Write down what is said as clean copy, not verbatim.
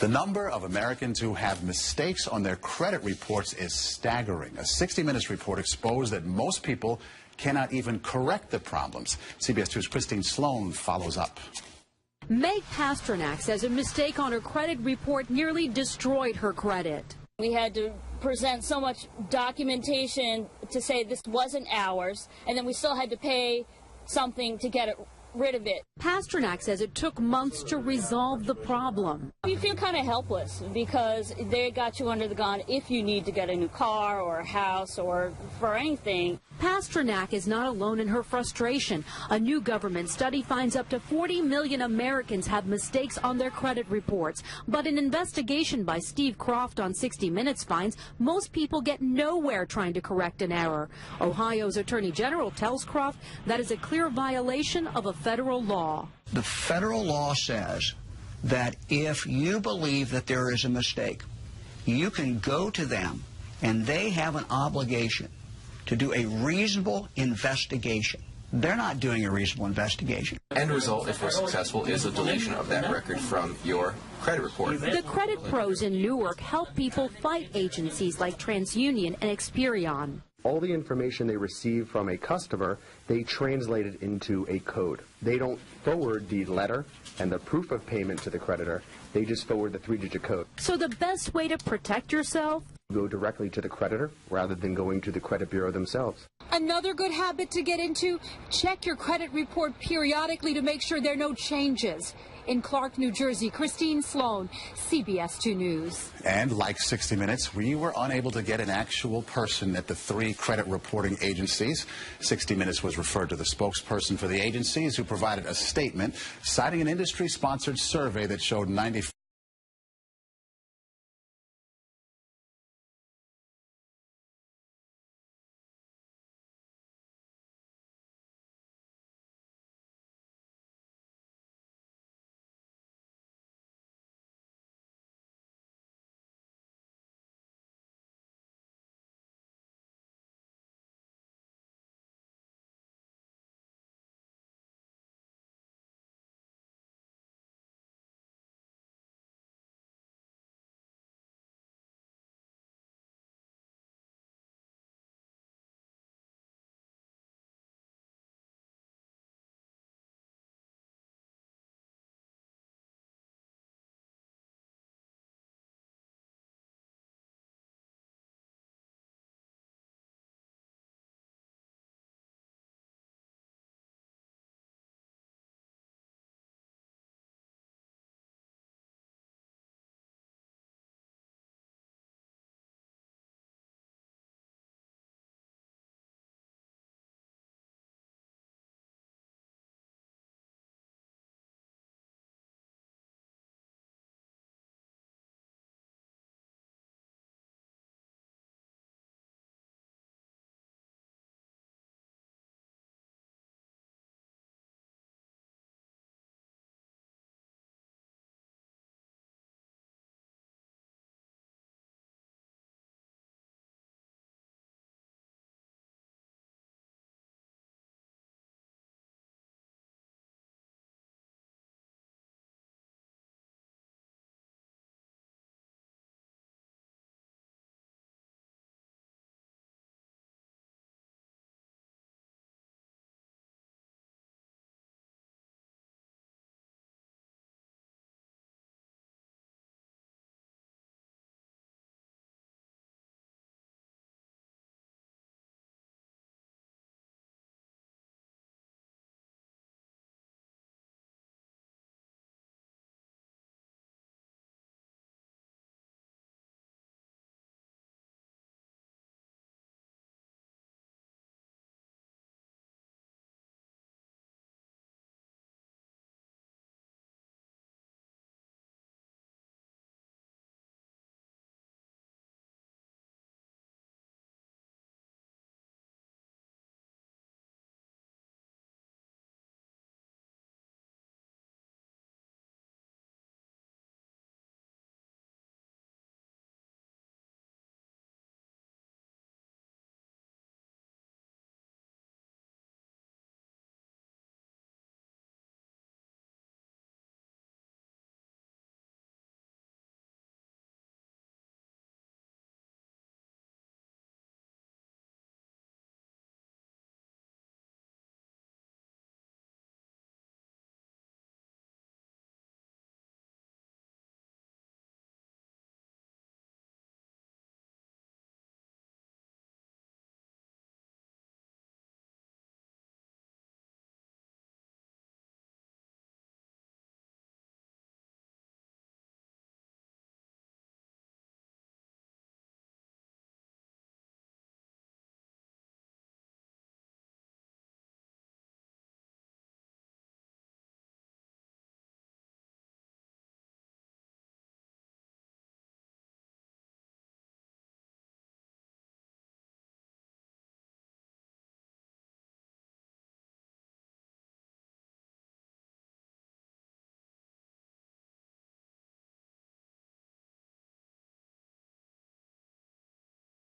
The number of Americans who have mistakes on their credit reports is staggering. A 60 Minutes report exposed that most people cannot even correct the problems. CBS 2's Christine Sloan follows up. Meg Pasternak says a mistake on her credit report nearly destroyed her credit. We had to present so much documentation to say this wasn't ours, and then we still had to pay something to get rid of it. Pasternak says it took months to resolve the problem. You feel kind of helpless because they got you under the gun if you need to get a new car or a house or for anything. Pasternak is not alone in her frustration. A new government study finds up to 40 million Americans have mistakes on their credit reports. But an investigation by Steve Croft on 60 Minutes finds most people get nowhere trying to correct an error. Ohio's Attorney General tells Croft that is a clear violation of a federal law. The federal law says that if you believe that there is a mistake, you can go to them and they have an obligation to do a reasonable investigation. They're not doing a reasonable investigation. End result, if we're successful, is a deletion of that record from your credit report. The credit pros in Newark help people fight agencies like TransUnion and Experian. All the information they receive from a customer, they translate it into a code. They don't forward the letter and the proof of payment to the creditor. They just forward the 3-digit code. So the best way to protect yourself? Go directly to the creditor rather than going to the credit bureau themselves. Another good habit to get into, check your credit report periodically to make sure there are no changes. In Clark, New Jersey, Christine Sloan, CBS 2 News. And like 60 Minutes, we were unable to get an actual person at the 3 credit reporting agencies. 60 Minutes was referred to the spokesperson for the agencies, who provided a statement citing an industry-sponsored survey that showed 95